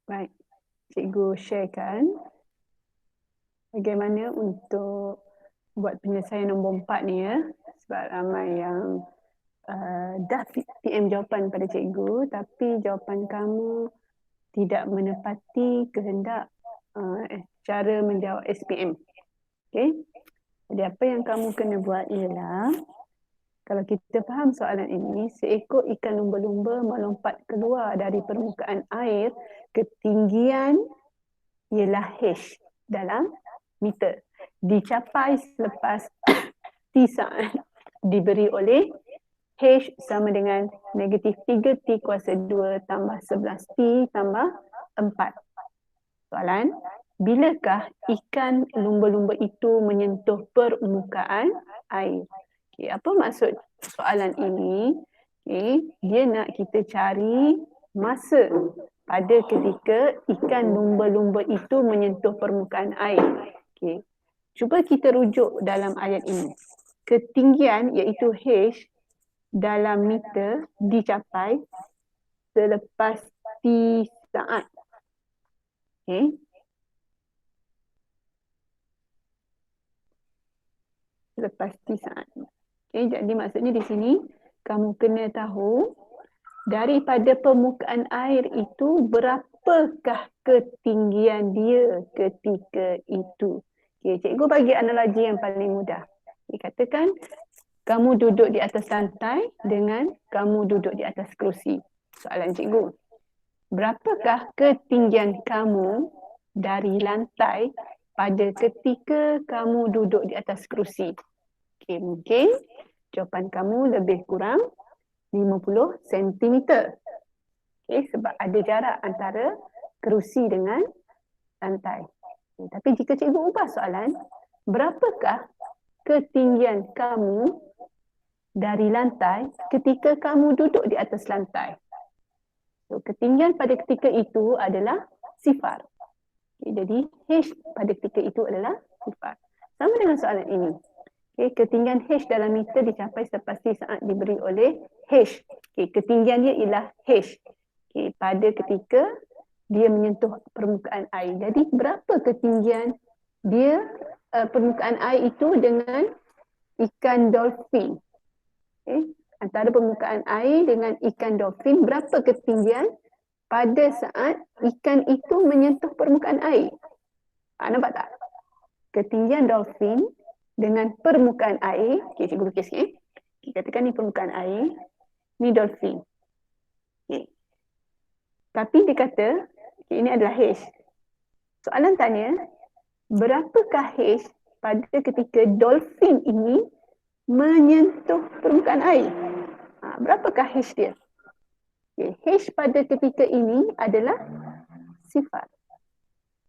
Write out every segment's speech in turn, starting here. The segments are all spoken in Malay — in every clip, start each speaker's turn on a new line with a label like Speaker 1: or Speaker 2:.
Speaker 1: Baik, cikgu sharekan bagaimana untuk buat penyelesaian nombor 4 ni ya. Sebab ramai yang dah PM jawapan pada cikgu tapi jawapan kamu tidak menepati kehendak cara menjawab SPM. Okey. Jadi apa yang kamu kena buat ialah, kalau kita faham soalan ini, seekor ikan lumba-lumba melompat keluar dari permukaan air, ketinggian ialah H dalam meter. Dicapai selepas T saat diberi oleh H sama dengan negatif 3T kuasa 2 tambah 11T tambah 4. Soalan, bilakah ikan lumba-lumba itu menyentuh permukaan air? Okay, apa maksud soalan ini? Okay, dia nak kita cari masa pada ketika ikan lumba-lumba itu menyentuh permukaan air. Okay. Cuba kita rujuk dalam ayat ini. Ketinggian iaitu H dalam meter dicapai selepas T saat. Okay. Selepas T saat. Okay, jadi maksudnya di sini kamu kena tahu daripada permukaan air itu berapakah ketinggian dia ketika itu. Okay, cikgu bagi analogi yang paling mudah. Okay, katakan kamu duduk di atas lantai dengan kamu duduk di atas kerusi. Soalan cikgu, berapakah ketinggian kamu dari lantai pada ketika kamu duduk di atas kerusi? Okay, mungkin jawapan kamu lebih kurang 50 cm. Okay, sebab ada jarak antara kerusi dengan lantai. Okay, tapi jika cikgu ubah soalan, berapakah ketinggian kamu dari lantai ketika kamu duduk di atas lantai? So, ketinggian pada ketika itu adalah sifar. Okay, jadi H pada ketika itu adalah sifar. Sama dengan soalan ini. Okay, ketinggian H dalam meter dicapai selepas saat diberi oleh H. Okay, ketinggian dia ialah H. Okay, pada ketika dia menyentuh permukaan air. Jadi berapa ketinggian dia permukaan air itu dengan ikan dolphin? Okay, antara permukaan air dengan ikan dolphin, berapa ketinggian pada saat ikan itu menyentuh permukaan air? Nampak tak? Ketinggian dolphin dengan permukaan air. Okay, cikgu lukis sikit. Okay, katakan ni permukaan air, ni dolphin. Okay. Tapi dia kata, okay, ini adalah H. Soalan tanya, berapakah H pada ketika dolphin ini menyentuh permukaan air? Berapakah H dia? Okay, H pada ketika ini adalah sifar.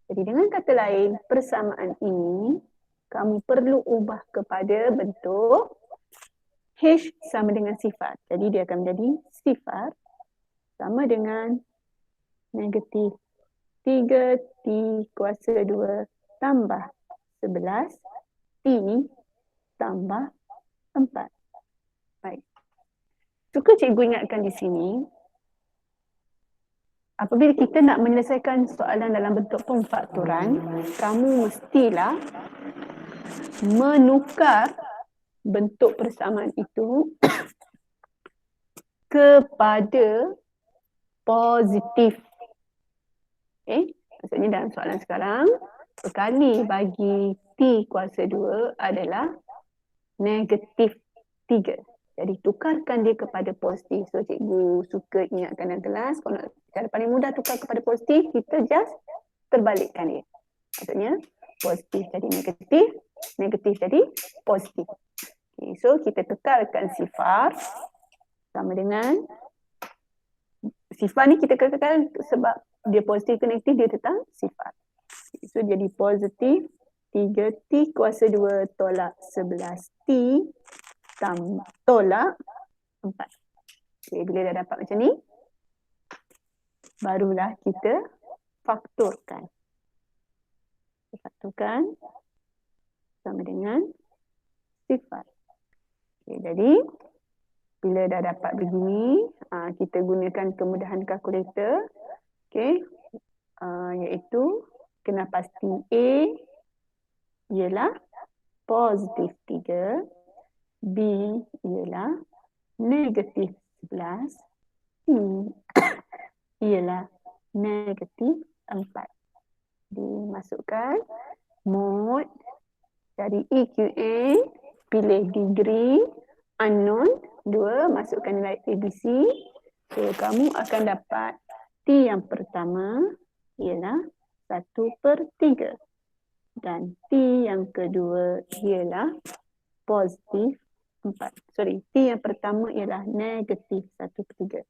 Speaker 1: Jadi dengan kata lain, persamaan ini kamu perlu ubah kepada bentuk H sama dengan sifar. Jadi dia akan menjadi sifar sama dengan negatif 3T kuasa 2 tambah 11T tambah 4. Baik. Suka cikgu ingatkan di sini, apabila kita nak menyelesaikan soalan dalam bentuk pemfakturan, kamu mestilah menukar bentuk persamaan itu kepada positif. Okay? Maksudnya dalam soalan sekarang, perkali bagi T kuasa 2 adalah negatif 3. Jadi tukarkan dia kepada positif. So cikgu suka ingatkan dalam kelas, kalau nak cara paling mudah tukar kepada positif, kita just terbalikkan dia. Maksudnya positif jadi negatif, negatif jadi positif. Okay, so kita tukarkan sifar sama dengan sifar ni kita katakan sebab dia positif ke negatif, dia tetap sifar. Okay, so jadi positif 3T kuasa 2 tolak 11T tambah tolak 4. Okay, bila dah dapat macam ni, barulah kita fakturkan. Fakturkan sama dengan sifar. Okay, jadi bila dah dapat begini, kita gunakan kemudahan kalkulator. Okay, iaitu kena pasti A ialah positif 3, B ialah negatif 11, C ialah negatif 4. Dimasukkan mode dari EQN, pilih degree, unknown, 2, masukkan nilai ABC. So, kamu akan dapat T yang pertama ialah 1/3 dan T yang kedua ialah positif 4. Sorry, T yang pertama ialah negatif 1/3.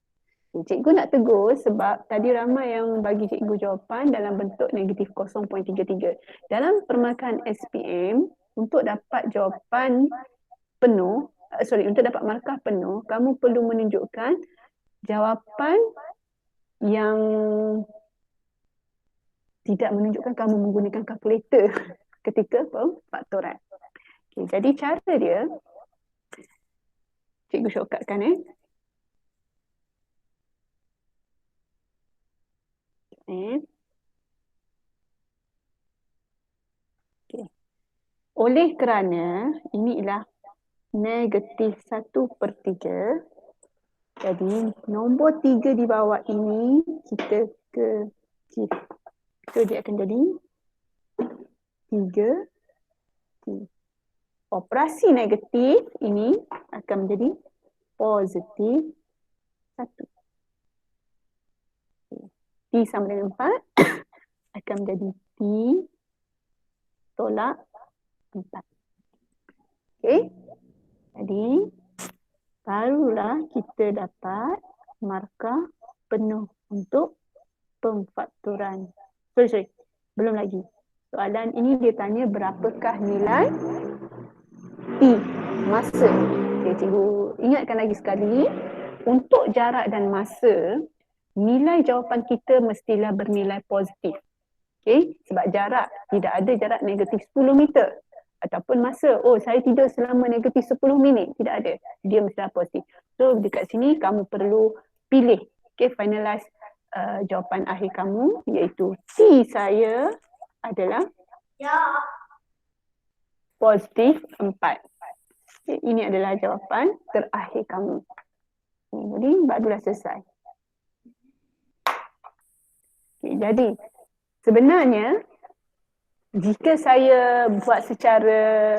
Speaker 1: Cikgu nak tegur sebab tadi ramai yang bagi cikgu jawapan dalam bentuk negatif 0.33. Dalam permarkahan SPM, untuk dapat jawapan penuh, untuk dapat markah penuh, kamu perlu menunjukkan jawapan yang tidak menunjukkan kamu menggunakan kalkulator ketika pemfaktoran. Okay, jadi cara dia, cikgu shortcutkan Okay. Oleh kerana ini ialah negatif 1/3, jadi nombor 3 di bawah ini kita ke kiri. So dia akan jadi 3 T. Operasi negatif ini akan menjadi positif 1. T sama dengan 4 akan menjadi T tolak 4. Okey. Jadi barulah kita dapat markah penuh untuk pemfaktoran. Sorry. Belum lagi. Soalan ini dia tanya berapakah nilai T, masa. Okay, cikgu ingatkan lagi sekali. Untuk jarak dan masa, nilai jawapan kita mestilah bernilai positif. Okay? Sebab jarak, tidak ada jarak negatif 10 meter. Ataupun masa, saya tidur selama negatif 10 minit. Tidak ada. Dia mestilah positif. So, dekat sini kamu perlu pilih. Okay, finalize jawapan akhir kamu, iaitu T saya adalah positif 4. Okay, ini adalah jawapan terakhir kamu. Jadi, barulah selesai. Okay, jadi, sebenarnya, jika saya buat secara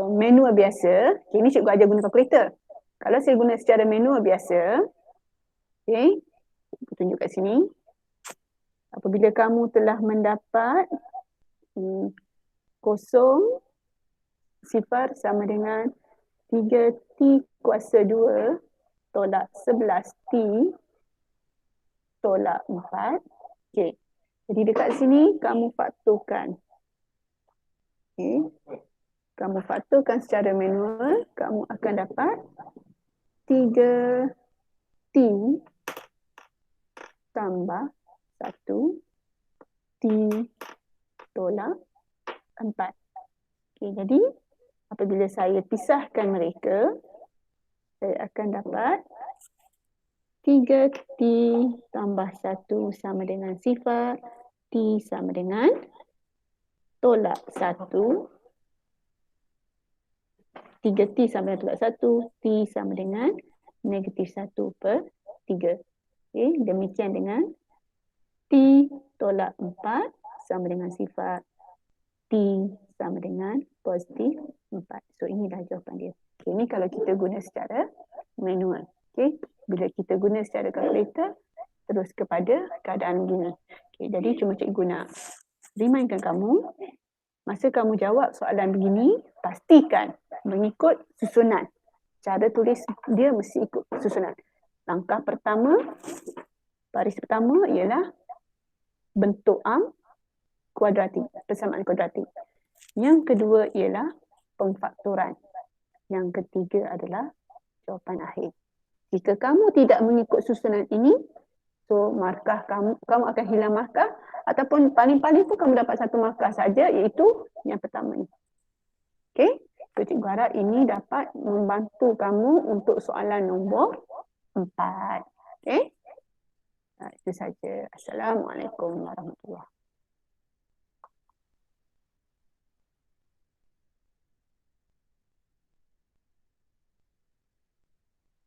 Speaker 1: manual biasa, okay, ini cikgu ajar guna kalkulator. Kalau saya guna secara manual biasa, okay, tunjuk kat sini. Apabila kamu telah mendapat 0 sifar sama dengan 3T kuasa 2 tolak 11T tolak 4. Okay. Jadi dekat sini kamu faktorkan. Okay. Kamu faktorkan secara manual, kamu akan dapat 3T tambah 1 T tolak 4. Okay, jadi apabila saya pisahkan mereka, saya akan dapat 3T tambah 1 sama dengan sifar, T sama dengan tolak 1, 3T sama dengan tolak 1, T sama dengan negatif 1/3. Okay, demikian dengan T tolak 4 sama dengan sifar, T sama dengan positif 4. So inilah jawapan dia. Okay, ini kalau kita guna secara manual. Okay, bila kita guna secara kalkulator, terus kepada keadaan begini. Okay, jadi cuma cikgu nak remindkan kamu, masa kamu jawab soalan begini, pastikan mengikut susunan. Cara tulis dia mesti ikut susunan. Langkah pertama, baris pertama ialah bentuk kuadratik, persamaan kuadratik. Yang kedua ialah pemfaktoran. Yang ketiga adalah jawapan akhir. Jika kamu tidak mengikut susunan ini, so markah kamu akan hilang markah, ataupun paling-paling pun kamu dapat 1 markah saja, iaitu yang pertama ni. Okey, so cikgu harap ini dapat membantu kamu untuk soalan nombor 4. Okey. Itu saja. Assalamualaikum warahmatullahi